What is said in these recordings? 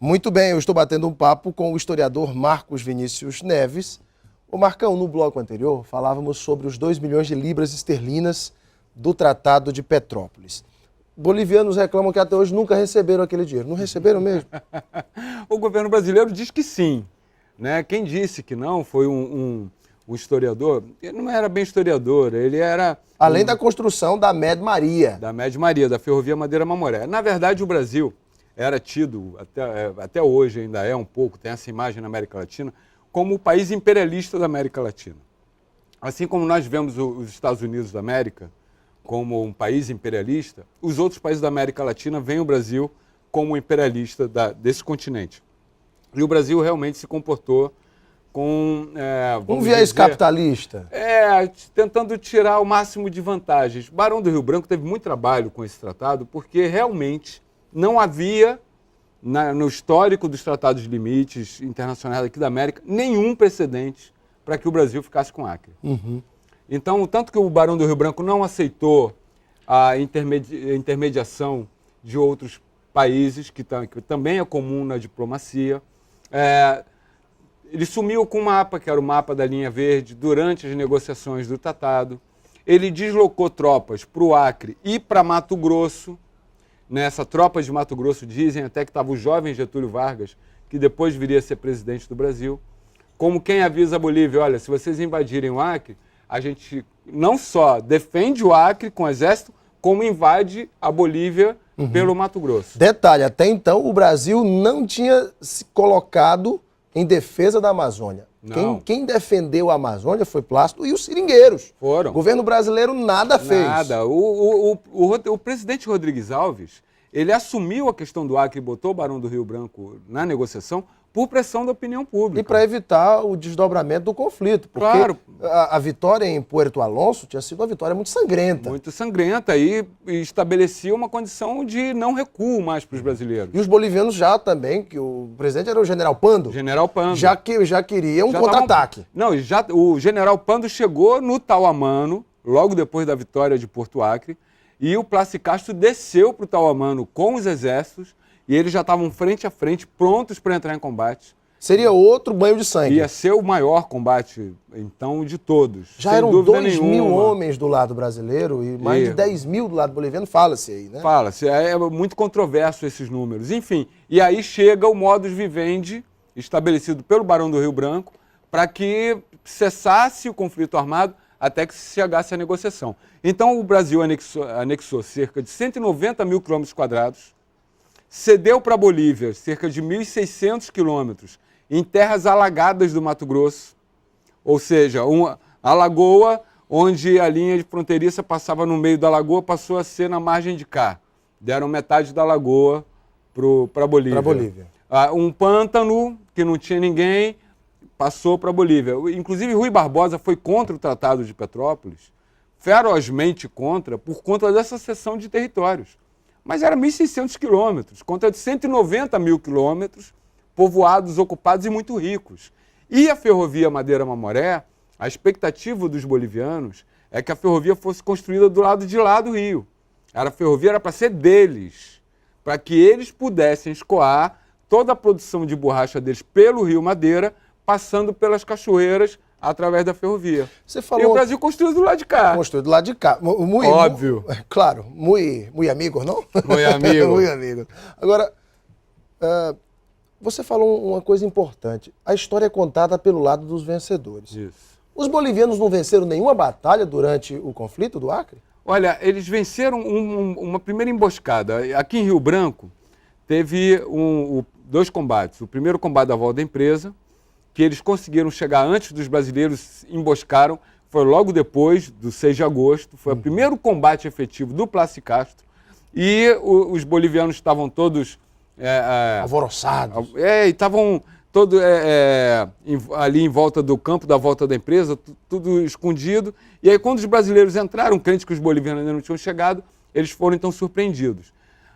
Muito bem, eu estou batendo um papo com o historiador Marcos Vinícius Neves. Ô Marcão, no bloco anterior falávamos sobre os 2 milhões de libras esterlinas do Tratado de Petrópolis. Bolivianos reclamam que até hoje nunca receberam aquele dinheiro. Não receberam mesmo? O governo brasileiro diz que sim, né? Quem disse que não foi um historiador. Ele não era bem historiador, ele era... Além da construção da Med Maria. Da Med Maria, da Ferrovia Madeira Mamoré. Na verdade, o Brasil era tido, até hoje ainda é um pouco, tem essa imagem na América Latina, como o país imperialista da América Latina. Assim como nós vemos os Estados Unidos da América como um país imperialista, os outros países da América Latina veem o Brasil como imperialista desse continente. E o Brasil realmente se comportou com... um viés capitalista. Tentando tirar o máximo de vantagens. Barão do Rio Branco teve muito trabalho com esse tratado, porque realmente não havia, no histórico dos tratados de limites internacionais aqui da América, nenhum precedente para que o Brasil ficasse com Acre. Uhum. Então, tanto que o Barão do Rio Branco não aceitou a intermediação de outros países, que também é comum na diplomacia. Ele sumiu com o mapa, que era o mapa da linha verde, durante as negociações do tratado. Ele deslocou tropas para o Acre e para Mato Grosso. Nessa tropa de Mato Grosso dizem até que estava o jovem Getúlio Vargas, que depois viria a ser presidente do Brasil. Como quem avisa a Bolívia, olha, se vocês invadirem o Acre, a gente não só defende o Acre com o exército, como invade a Bolívia pelo Mato Grosso. Detalhe, até então o Brasil não tinha se colocado em defesa da Amazônia. Quem defendeu a Amazônia foi Plácido e os seringueiros. Foram. O governo brasileiro nada fez. Nada. O presidente Rodrigues Alves, ele assumiu a questão do Acre e botou o Barão do Rio Branco na negociação por pressão da opinião pública. E para evitar o desdobramento do conflito. Porque claro. a vitória em Puerto Alonso tinha sido uma vitória muito sangrenta. Muito sangrenta e estabelecia uma condição de não recuo mais para os brasileiros. E os bolivianos já também, que o presidente era o General Pando. General Pando. Já queria um contra-ataque. O General Pando chegou no Tauamano, logo depois da vitória de Porto Acre, e o Plácido Castro desceu para o Tauamano com os exércitos, e eles já estavam frente a frente, prontos para entrar em combate. Seria outro banho de sangue. Ia ser o maior combate, então, de todos. Já eram 2.000 homens do lado brasileiro e mais de 10.000 do lado boliviano, fala-se aí, né? Fala-se, é muito controverso esses números. Enfim, e aí chega o modus vivendi, estabelecido pelo Barão do Rio Branco, para que cessasse o conflito armado até que se chegasse à negociação. Então, o Brasil anexou cerca de 190 mil quilômetros quadrados, cedeu para a Bolívia cerca de 1.600 quilômetros em terras alagadas do Mato Grosso, ou seja, a lagoa onde a linha de fronteiriça passava no meio da lagoa passou a ser na margem de cá. Deram metade da lagoa para a Bolívia. Para a Bolívia. Um pântano que não tinha ninguém passou para a Bolívia. Inclusive, Rui Barbosa foi contra o Tratado de Petrópolis, ferozmente contra, por conta dessa cessão de territórios. Mas era 1.600 quilômetros, contra de 190 mil quilômetros, povoados, ocupados e muito ricos. E a ferrovia Madeira Mamoré, a expectativa dos bolivianos é que a ferrovia fosse construída do lado de lá do rio. A ferrovia era para ser deles, para que eles pudessem escoar toda a produção de borracha deles pelo rio Madeira, passando pelas cachoeiras através da ferrovia. Você falou... E o Brasil construiu do lado de cá. Construiu do lado de cá. Óbvio. Claro, muito amigos, não? Muito amigo. Muito amigos. Agora, você falou uma coisa importante. A história é contada pelo lado dos vencedores. Isso. Os bolivianos não venceram nenhuma batalha durante o conflito do Acre? Olha, eles venceram uma primeira emboscada. Aqui em Rio Branco, teve 2 combates. O primeiro combate da volta da empresa, que eles conseguiram chegar antes dos brasileiros, emboscaram, foi logo depois do 6 de agosto, foi o primeiro combate efetivo do Plácido Castro, e os bolivianos estavam todos... alvoroçados. E estavam todos ali em volta do campo, da volta da empresa, tudo escondido, e aí quando os brasileiros entraram, crentes que os bolivianos ainda não tinham chegado, eles foram então surpreendidos.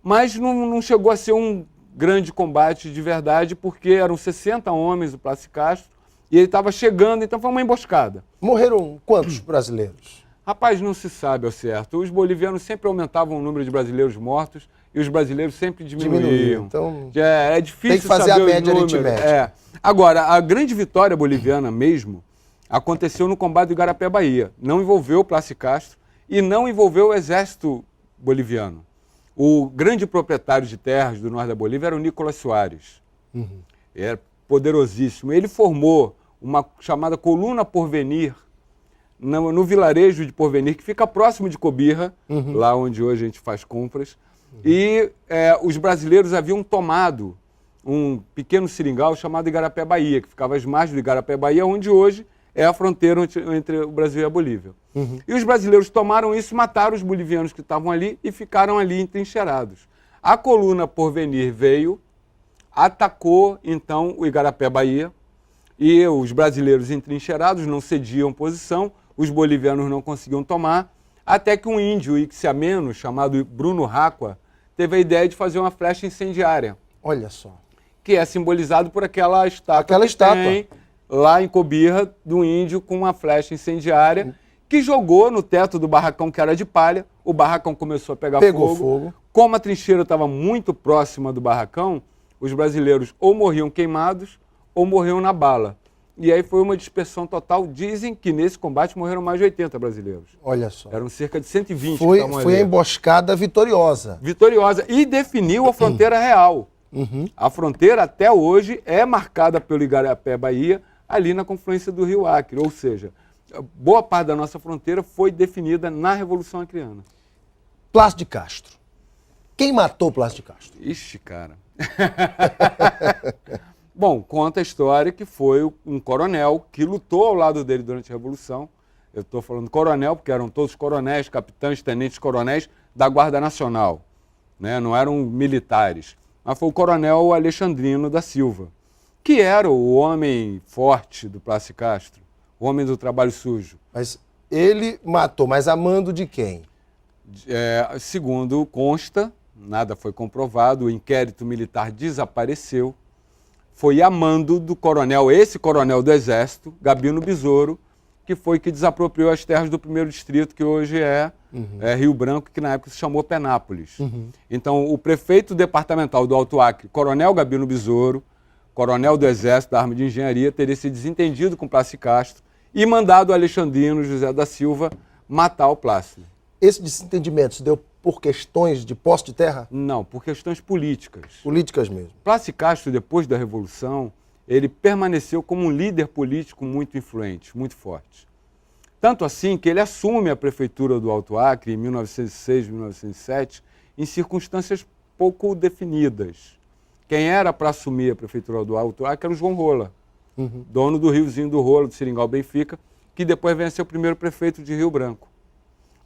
Mas não chegou a ser um grande combate de verdade, porque eram 60 homens o Plácido Castro, e ele estava chegando, então foi uma emboscada. Morreram quantos brasileiros? Rapaz, não se sabe ao certo. Os bolivianos sempre aumentavam o número de brasileiros mortos, e os brasileiros sempre diminuíam. Então, é difícil tem que fazer saber a média os números. aritmética. Agora, a grande vitória boliviana mesmo aconteceu no combate do Igarapé, Bahia. Não envolveu o Plácio Castro e não envolveu o exército boliviano. O grande proprietário de terras do norte da Bolívia era o Nicolás Soares. Era poderosíssimo. Ele formou uma chamada Coluna Porvenir, no vilarejo de Porvenir, que fica próximo de Cobija, lá onde hoje a gente faz compras. E os brasileiros haviam tomado um pequeno seringal chamado Igarapé, Bahia, que ficava às margens do Igarapé, Bahia, onde hoje é a fronteira entre o Brasil e a Bolívia. E os brasileiros tomaram isso, mataram os bolivianos que estavam ali e ficaram ali entrincheirados. A Coluna Porvenir veio, atacou então o Igarapé, Bahia, e os brasileiros entrincheirados não cediam posição, os bolivianos não conseguiam tomar, até que um índio ixiameno chamado Bruno Racua teve a ideia de fazer uma flecha incendiária. Olha só. Que é simbolizado por aquela estátua tem lá em Cobija, do índio com uma flecha incendiária, que jogou no teto do barracão, que era de palha. O barracão começou a pegar fogo. Como a trincheira estava muito próxima do barracão, os brasileiros ou morriam queimados ou morriam na bala. E aí foi uma dispersão total. Dizem que nesse combate morreram mais de 80 brasileiros. Olha só. Eram cerca de 120 que estavam ali. Foi a emboscada vitoriosa. Vitoriosa. E definiu a fronteira real. A fronteira, até hoje, é marcada pelo Igarapé, Bahia, ali na confluência do Rio Acre. Ou seja, boa parte da nossa fronteira foi definida na Revolução Acreana. Plácio de Castro. Quem matou Plácio de Castro? Ixi, cara. Bom, conta a história que foi um coronel que lutou ao lado dele durante a Revolução. Eu estou falando coronel porque eram todos coronéis, capitães, tenentes coronéis da Guarda Nacional, né? Não eram militares. Mas foi o coronel Alexandrino da Silva, que era o homem forte do Plácio Castro, o homem do trabalho sujo. Mas ele matou, mas a mando de quem? Segundo consta, nada foi comprovado, o inquérito militar desapareceu, foi a mando do coronel, esse coronel do Exército, Gabino Besouro, que foi que desapropriou as terras do 1º distrito, que hoje é Rio Branco, que na época se chamou Penápolis. Então, o prefeito departamental do Alto Acre, coronel Gabino Besouro, coronel do Exército da Arma de Engenharia, teria se desentendido com Plácio Castro e mandado o Alexandrino José da Silva matar o Plácio. Esse desentendimento se deu por questões de posse de terra? Não, por questões políticas. Políticas mesmo. Plácio Castro, depois da Revolução, ele permaneceu como um líder político muito influente, muito forte. Tanto assim que ele assume a prefeitura do Alto Acre em 1906, 1907, em circunstâncias pouco definidas. Quem era para assumir a prefeitura do Alto Acre era o João Rola, dono do Riozinho do Rola, do Seringal Benfica, que depois vem a ser o primeiro prefeito de Rio Branco.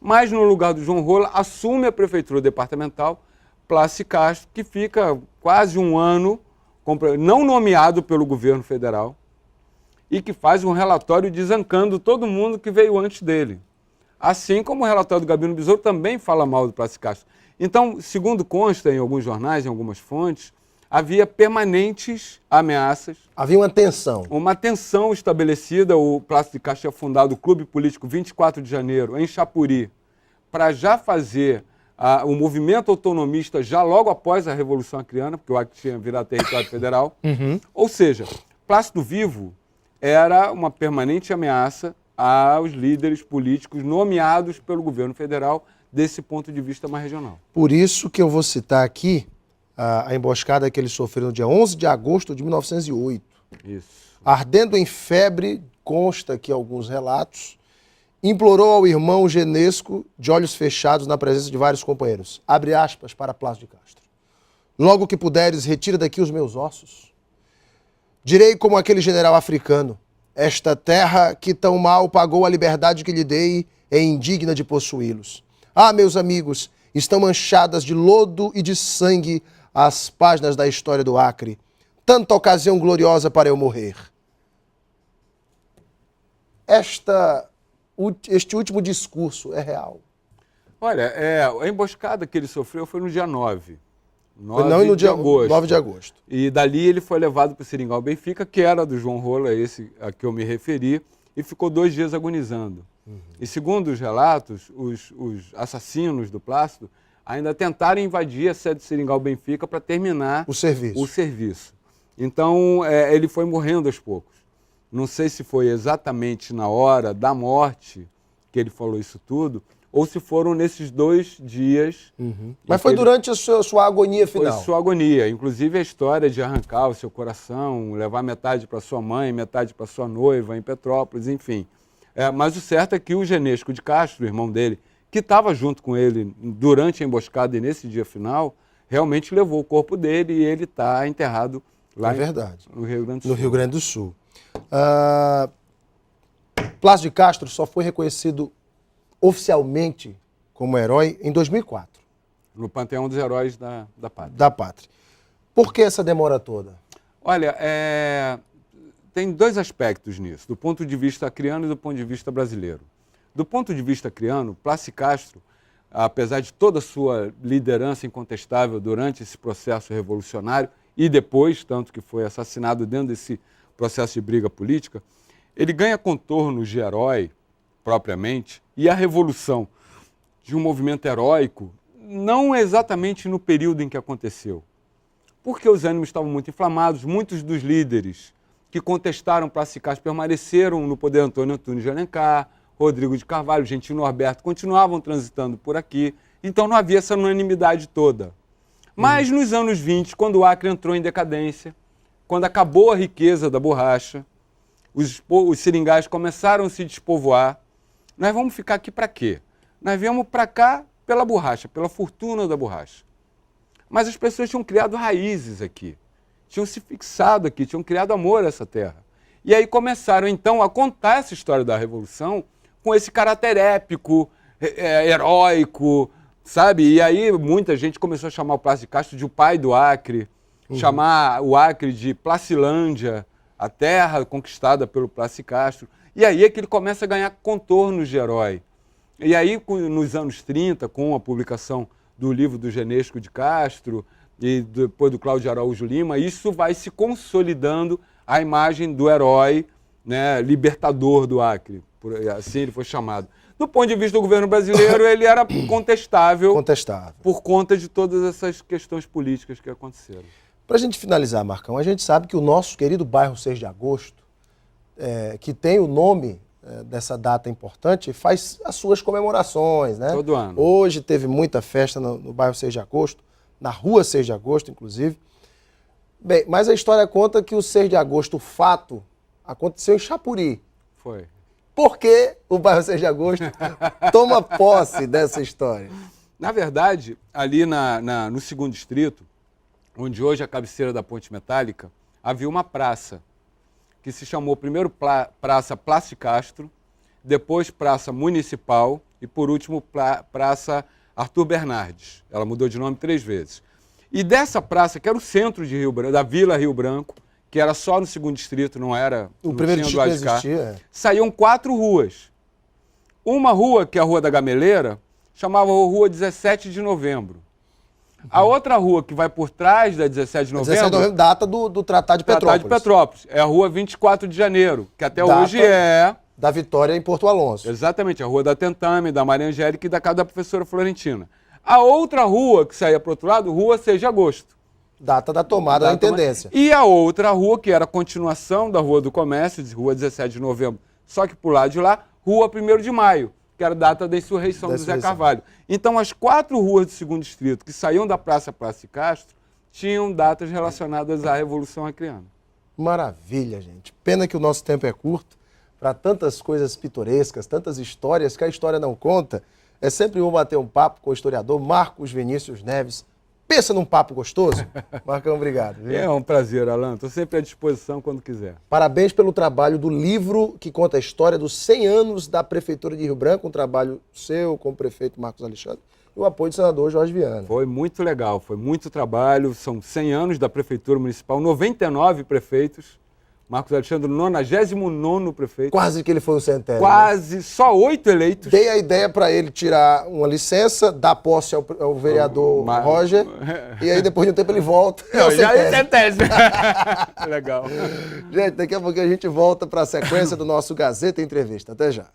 Mas no lugar do João Rola, assume a prefeitura departamental Plácio Castro, que fica quase um ano não nomeado pelo governo federal e que faz um relatório desancando todo mundo que veio antes dele. Assim como o relatório do Gabino Besouro também fala mal do Plácio Castro. Então, segundo consta em alguns jornais, em algumas fontes, havia permanentes ameaças. Havia uma tensão. Uma tensão estabelecida. O Plácio de Castro tinha fundado o Clube Político 24 de Janeiro, em Chapuri, para já fazer o movimento autonomista já logo após a Revolução Acreana, porque o Acre tinha virado território federal. Ou seja, Plácido Vivo era uma permanente ameaça aos líderes políticos nomeados pelo governo federal desse ponto de vista mais regional. Por isso que eu vou citar aqui a emboscada que ele sofreu no dia 11 de agosto de 1908. Isso. Ardendo em febre, consta aqui alguns relatos, implorou ao irmão Genesco, de olhos fechados na presença de vários companheiros. Abre aspas para Plácio de Castro. Logo que puderes, retira daqui os meus ossos. Direi como aquele general africano, esta terra que tão mal pagou a liberdade que lhe dei é indigna de possuí-los. Ah, meus amigos, estão manchadas de lodo e de sangue as páginas da história do Acre. Tanta ocasião gloriosa para eu morrer. Este último discurso é real? Olha, a emboscada que ele sofreu foi no dia 9. 9 de agosto. E dali ele foi levado para o Seringal Benfica, que era do João Rola, esse a que eu me referi, e ficou 2 dias agonizando. E segundo os relatos, os assassinos do Plácido ainda tentaram invadir a sede do Seringal Benfica para terminar O serviço. Então, ele foi morrendo aos poucos. Não sei se foi exatamente na hora da morte que ele falou isso tudo, ou se foram nesses 2 dias. Mas foi durante a sua agonia final. Foi sua agonia. Inclusive a história de arrancar o seu coração, levar metade para sua mãe, metade para sua noiva em Petrópolis, enfim. Mas o certo é que o Genesco de Castro, o irmão dele, que estava junto com ele durante a emboscada e nesse dia final, realmente levou o corpo dele e ele está enterrado lá no Rio Grande do Sul. No Rio Grande do Sul. Plácido de Castro só foi reconhecido oficialmente como herói em 2004. No Panteão dos Heróis da Pátria. Da Pátria. Por que essa demora toda? Olha, tem 2 aspectos nisso, do ponto de vista acriano e do ponto de vista brasileiro. Do ponto de vista acriano, Plácido Castro, apesar de toda a sua liderança incontestável durante esse processo revolucionário e depois, tanto que foi assassinado dentro desse processo de briga política, ele ganha contornos de herói, propriamente, e a revolução de um movimento heróico, não exatamente no período em que aconteceu. Porque os ânimos estavam muito inflamados, muitos dos líderes que contestaram Plácido Castro permaneceram no poder. Antônio Antunes de Alencar, Rodrigo de Carvalho, Gentilino Norberto, continuavam transitando por aqui, então não havia essa unanimidade toda. Mas nos anos 20, quando o Acre entrou em decadência, quando acabou a riqueza da borracha, os seringais começaram a se despovoar, nós vamos ficar aqui para quê? Nós viemos para cá pela borracha, pela fortuna da borracha. Mas as pessoas tinham criado raízes aqui, tinham se fixado aqui, tinham criado amor a essa terra. E aí começaram, então, a contar essa história da Revolução com esse caráter épico, heróico, sabe? E aí muita gente começou a chamar o Plácido de Castro de o pai do Acre, chamar o Acre de Placilândia, a terra conquistada pelo Plácido Castro. E aí é que ele começa a ganhar contornos de herói. E aí, nos anos 30, com a publicação do livro do Genesco de Castro e depois do Cláudio Araújo Lima, isso vai se consolidando a imagem do herói, né, libertador do Acre, assim ele foi chamado. Do ponto de vista do governo brasileiro, ele era contestável por conta de todas essas questões políticas que aconteceram. Para a gente finalizar, Marcão, a gente sabe que o nosso querido bairro 6 de Agosto, que tem o nome dessa data importante, faz as suas comemorações, né? Todo ano. Hoje teve muita festa no bairro 6 de Agosto, na rua 6 de Agosto, inclusive. Bem, mas a história conta que o 6 de Agosto, o fato, aconteceu em Chapuri. Foi. Por que o bairro 6 de Agosto toma posse dessa história? Na verdade, ali no 2º Distrito, onde hoje é a cabeceira da Ponte Metálica, havia uma praça, que se chamou primeiro Praça Plácido Castro, depois Praça Municipal e, por último, Praça Arthur Bernardes. Ela mudou de nome 3 vezes. E dessa praça, que era o centro de Rio Branco, da Vila Rio Branco, que era só no 2º Distrito, não era... O primeiro distrito não existia. Saíam 4 ruas. Uma rua, que é a Rua da Gameleira, chamava Rua 17 de Novembro. A outra rua que vai por trás da 17 de novembro... 17 de novembro, data do Tratado de Petrópolis. Tratado de Petrópolis. É a Rua 24 de Janeiro, que até hoje é... Da Vitória em Porto Alonso. Exatamente, a Rua da Tentame, da Maria Angélica e da casa da professora Florentina. A outra rua que saía para o outro lado, Rua 6 de Agosto. Data da tomada da intendência. E a outra rua, que era a continuação da Rua do Comércio, Rua 17 de Novembro, só que por lado de lá, Rua 1º de Maio, que era a data da insurreição do Zé Carvalho. Então, as 4 ruas do 2º Distrito que saíam da Praça Plácido Castro tinham datas relacionadas à Revolução Acreana. Maravilha, gente. Pena que o nosso tempo é curto para tantas coisas pitorescas, tantas histórias que a história não conta. É sempre bom bater um papo com o historiador Marcos Vinícius Neves. Pensa num papo gostoso? Marcão, obrigado. Viu? É um prazer, Alan. Estou sempre à disposição quando quiser. Parabéns pelo trabalho do livro que conta a história dos 100 anos da Prefeitura de Rio Branco, um trabalho seu com o prefeito Marcos Alexandre e o apoio do senador Jorge Viana. Foi muito legal, foi muito trabalho. São 100 anos da Prefeitura Municipal, 99 prefeitos. Marcos Alexandre, 99º prefeito. Quase que ele foi o centésimo. Quase, né? Só 8 eleitos. Dei a ideia para ele tirar uma licença, dar posse ao vereador Roger, e aí depois de um tempo ele volta. Já é centésimo. Legal. Gente, daqui a pouco a gente volta para a sequência do nosso Gazeta Entrevista. Até já.